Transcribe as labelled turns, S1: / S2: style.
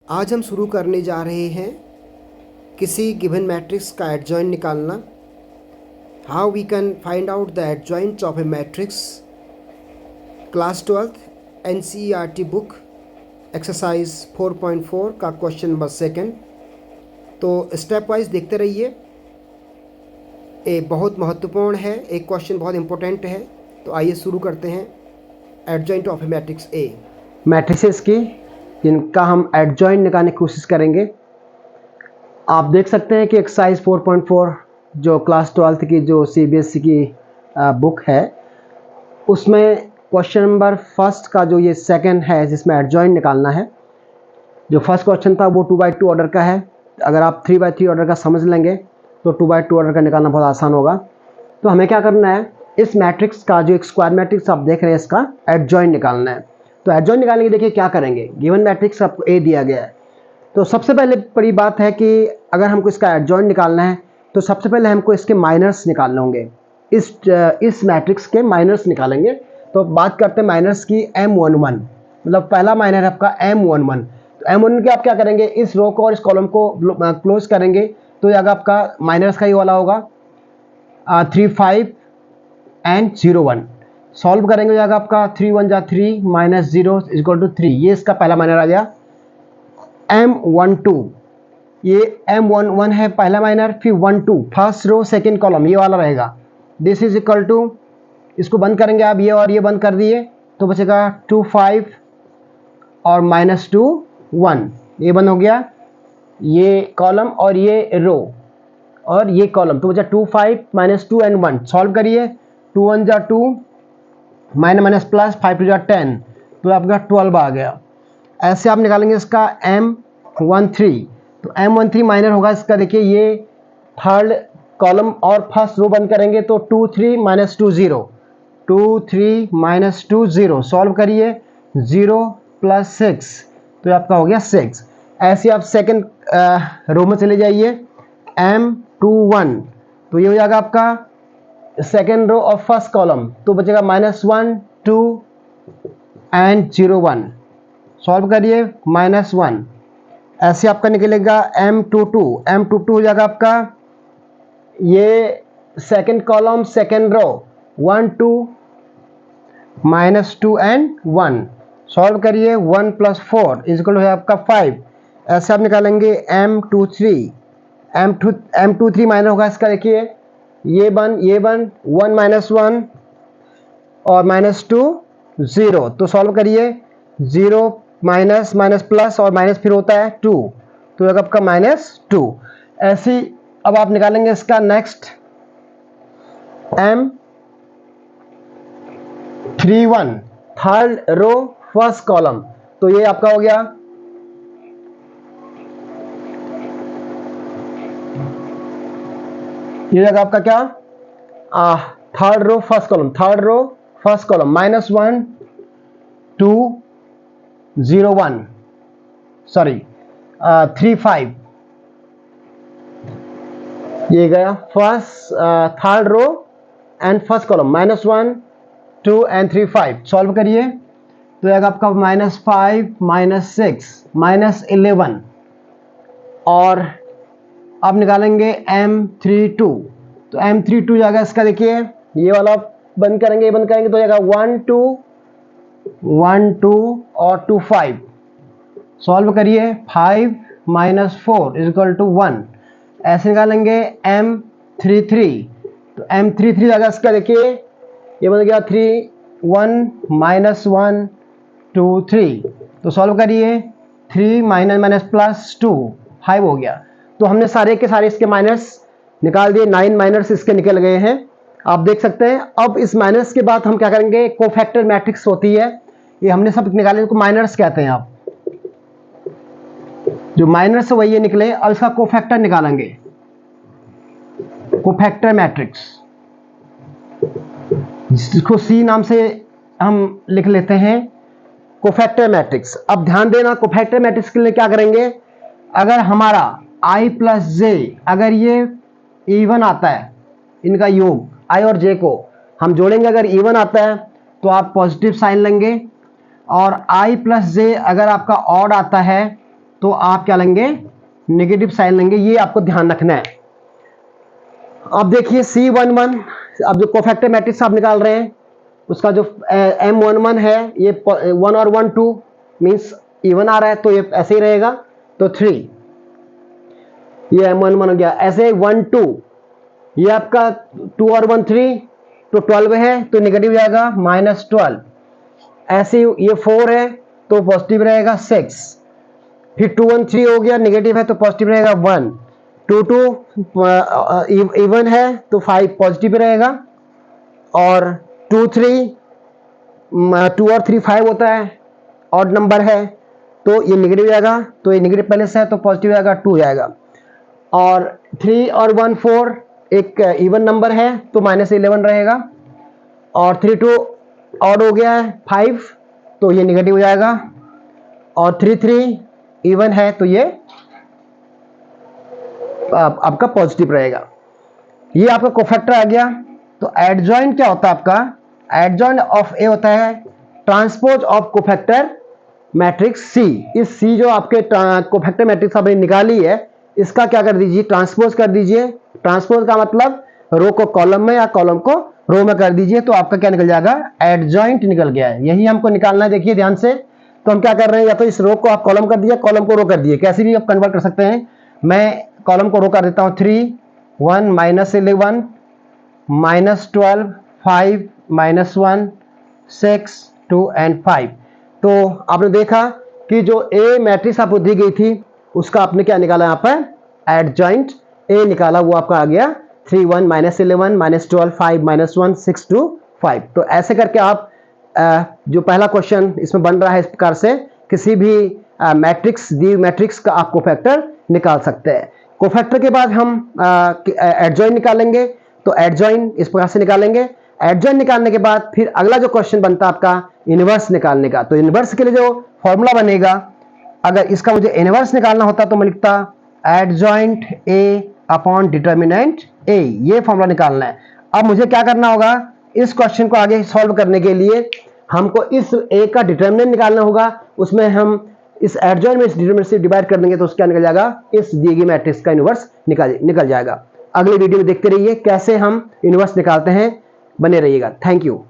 S1: आज हम शुरू करने जा रहे हैं किसी गिवन मैट्रिक्स का एडजॉइंट निकालना। How we can find out the adjoint of a matrix. Class 12th NCERT book exercise 4.4 का क्वेश्चन नंबर 2। तो स्टेप वाइज देखते रहिए। ये बहुत महत्वपूर्ण है, एक क्वेश्चन बहुत इंपॉर्टेंट है। तो आइए शुरू करते हैं। Adjoint of a matrix A, matrices की जिनका हम एडजॉइंट निकालने की कोशिश करेंगे। आप देख सकते हैं कि एक्सरसाइज 4.4 जो क्लास 12th की जो CBSE की बुक है, उसमें क्वेश्चन नंबर फर्स्ट का जो ये सेकंड है जिसमें एडजॉइंट निकालना है। जो फर्स्ट क्वेश्चन था वो 2/2 ऑर्डर का है। अगर आप 3/3 ऑर्डर का समझ लेंगे तो 2/2 ऑर्डर का निकालना बहुत आसान होगा। तो हमें क्या करना है, इस मैट्रिक्स का जो एक स्क्वायर मैट्रिक्स आप देख रहे हैं इसका एडजॉइंट निकालना है। तो एडजॉइंट निकालने के देखिए क्या करेंगे। गिवन मैट्रिक्स आपको A दिया गया है, तो सबसे पहले बड़ी बात है कि अगर हमको इसका एडजॉइंट निकालना है तो सबसे पहले हमको इसके माइनर्स निकालने होंगे। इस मैट्रिक्स के माइनर्स निकालेंगे। तो बात करते हैं माइनर्स की। M11 मतलब पहला माइनर आपका M11। तो M11 के आप क्या करेंगे, इस रो को और इस कॉलम को क्लोज करेंगे तो ये आपका माइनर्स का ही वाला होगा 3 5 एंड 0 1। सॉल्व करेंगे जाएगा आपका 3 1 जा 3 माइनस 0 इक्वल टू 3। ये इसका पहला माइनर आ गया। M12 ये M11 है पहला माइनर, फिर 1 2 फर्स्ट रो सेकंड कॉलम ये वाला रहेगा। दिस इज इक्वल टू, इसको बंद करेंगे आप, ये और ये बंद कर दिए तो बचेगा 2 5 और माइनस 2 1। ये बंद हो गया, ये कॉलम और ये रो और ये कॉलम, तो बचा 2 5 माइनस 2 एंड 1। सॉल्व करिए, 2 1 जा 2 माइनस माइनस प्लस 5 2 जा 10, तो आपका 12 आ गया। ऐसे आप निकालेंगे इसका M13। तो M13 माइनर होगा इसका, देखिए ये थर्ड कॉलम और फर्स्ट रो बंद करेंगे तो 2 3 माइनस 2 0, 2 3 माइनस 2 0। सॉल्व करिए 0 प्लस 6, तो आपका हो गया 6। ऐसे आप सेकंड रो में चले जाइए M21, तो ये हो जाएगा आपका सेकेंड रो और फर्स्ट कॉलम, तो बचेगा माइनस 1 2 एंड 0 1। सॉल्व करिए माइनस 1। ऐसे आपका निकलेगा M22। M22 हो जाएगा आपका ये second column second row 1 2 minus 2 and 1। Solve करिए 1 प्लस 4 इक्वल है आपका 5। ऐसे आप निकालेंगे M23। M23 माइनर होगा इसका, देखिए ये 1 माइनस 1 और माइनस 2 0। तो सॉल्व करिए 0 माइनस माइनस प्लस और माइनस फिर होता है 2, तो आपका माइनस 2। ऐसी अब आप निकालेंगे इसका next M31 third row first column, तो ये आपका हो गया ये जगह आपका क्या third row first column, third row first column minus 1 2 0 1 sorry 3 5। ये गया first third row and first column minus 1 2 and 3 5। Solve करिए तो ये आपका माइनस 5 माइनस 6 माइनस 11। और आप निकालेंगे M32। तो M32 जाएगा इसका, देखिए ये वाला बंद करेंगे, ये बंद करेंगे तो जाएगा 1 2 1 2 और 2 5। सॉल्व करिए 5 माइनस 4 इक्वल टू 1। ऐसे निकालेंगे M33। तो M33 जाएगा इसका, देखिए ये बन गया 3 1 माइनस 1 2 3। तो सॉल्व करिए 3 माइनस माइनस प्लस 2 5 हो गया। तो हमने सारे के सारे इसके माइनस निकाल दिए, 9 माइनस इसके निकल गए हैं, आप देख सकते हैं। अब इस माइनस के बाद हम क्या करेंगे, कोफैक्टर मैट्रिक्स होती है, ये हमने सब निकाले, इसको माइनर्स कहते हैं। आप जो माइनर्स है वही ये निकले, अब इसका कोफैक्टर निकालेंगे, कोफैक्टर मैट्रिक्स, जिसको C नाम से हम लिख लेते हैं, कोफैक्टर मैट्रिक्स। अब ध्यान देना, कोफैक्टर मैट्रिक्स के लिए क्या करेंगे, अगर हमारा I प्लस J अगर ये इवन आता है, इनका योग I और J को हम जोड़ेंगे, अगर इवन आता है तो आप पॉजिटिव साइन लेंगे, और I प्लस J अगर आपका ऑड आता है तो आप क्या लेंगे, नेगेटिव साइन लेंगे, ये आपको ध्यान रखना है। अब देखिए C11, अब जो कोफैक्टर मैट्रिक्स आप निकाल रहे हैं उसका जो M11 है, ये 1 और 1 2 मीन्स इवन आ रहा है, तो ये ऐसे ही रहेगा। तो 3, ये M11 हो गया। ऐसे 1 2, ये आपका 2 और 1 3, तो 12 है तो नेगेटिव जाएगा -12। ऐसे ये 4 है तो पॉजिटिव रहेगा 6। फिर 2 1 3 हो गया, नेगेटिव है तो पॉजिटिव रहेगा 1। 2 2 इवन है तो 5 पॉजिटिव रहेगा। और 2 3 2 और 3 5 होता है, ऑड नंबर है तो ये नेगेटिव जाएगा, तो ये नेगेटिव पहले से है तो पॉजिटिव जाएगा 2 जाएगा। और 3 और 1 4 एक इवन नंबर है तो -11 रहेगा। और 3 2 ऑड हो गया है 5, तो ये नेगेटिव हो जाएगा। और 3 3 इवन है तो ये आपका पॉजिटिव रहेगा। ये आपका कोफैक्टर आ गया। तो एडजॉइंट क्या होता है आपका, एडजॉइंट ऑफ ए होता है ट्रांसपोज ऑफ कोफैक्टर मैट्रिक्स सी। इस सी जो आपके कोफैक्टर मैट्रिक्स आपने निकाली है, इसका क्या कर दीजिए, ट्रांसपोज कर दीजिए। ट्रांसपोज का मतलब रो को कॉलम में या कॉलम को रो में कर दीजिए, तो आपका क्या निकल जाएगा, एडजॉइंट निकल गया है। यही हमको निकालना है। देखिए ध्यान से, तो हम क्या कर रहे हैं, या तो इस रो को आप कॉलम कर दिए, कॉलम को रो कर दिए, कैसे भी आप कन्वर्ट कर सकते हैं। मैं कॉलम को रो कर देता हूँ। 3 1 -11 -12 5 -1 6 2 एंड 5। तो आपने देखा कि जो ए मैट्रिक्स आपको दी गई थी उसका आपने क्या निकाला, यहाँ पर एडजॉइंट ए निकाला, वो आपका आ गया 3 1 -11 -12 5 -1 6 2 5। तो ऐसे करके आप जो पहला क्वेश्चन इसमें बन रहा है, इस प्रकार से किसी भी मैट्रिक्स दी मैट्रिक्स का आप कोफैक्टर निकाल सकते हैं। कोफैक्टर के बाद हम एडजॉइंट निकालेंगे। तो एडजॉइंट इस प्रकार से निकालेंगे। एडजॉइंट निकालने के बाद फिर अगला जो क्वेश्चन बनता है आपका इनवर्स निकालने का। तो इनवर्स के लिए जो फॉर्मूला बनेगा, अगर इसका मुझे इनवर्स निकालना होता तो मैं लिखता एडजॉइंट ए अपॉन डिटर्मिनेंट ए, ये फॉर्मूला निकालना है। अब मुझे क्या करना होगा, इस क्वेश्चन को आगे सॉल्व करने के लिए हमको इस ए का डिटर्मिनेंट निकालना होगा। उसमें हम इस एडजॉइंट में इस डिटर्मिनेंट से डिवाइड कर देंगे तो उसका निकल जाएगा, इस दी गई मैट्रिक्स का इनवर्स निकल जाएगा। अगले वीडियो में देखते रहिए कैसे हम इनवर्स निकालते हैं, बने रहिएगा। Thank you.